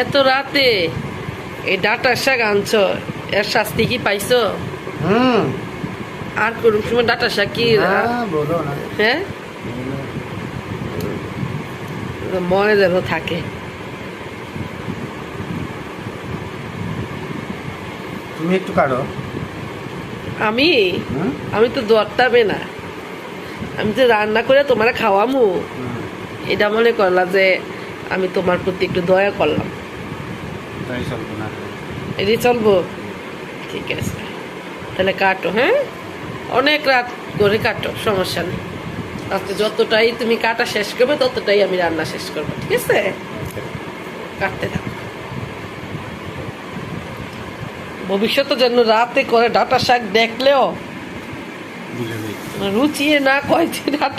এত রাতে এই ডাটার শাক আনছো, এর শাস্তি কি পাইছো? হুম। আর কোন সময় ডাটার শাক কি বলো না। হ্যাঁ মনে যেন থাকে। তুমি একটু কাটো। আমি হুম? আমি তো দরটাবে না, আমি যে রান্না করে তোমার খাওয়ামু, হুম, এটা মনে করলা যে আমি তোমার প্রতি একটু দয়া করলাম, তাই চলবো না। এটি চলবো? ঠিক আছে, তাহলে কাটো। হ্যাঁ, অনেক রাত করে কাটো, সমস্যা নেই। আজকে যতটাই তুমি কাটা শেষ করবে ততটাই আমি রান্না শেষ করবো, ঠিক আছে? কাটতে থাকো। ভবিষ্যতে যেন রাতে করে ডাটা শাক দেখলেও বুঝে নেই। রুচিয়ে না কয় যে ডাটা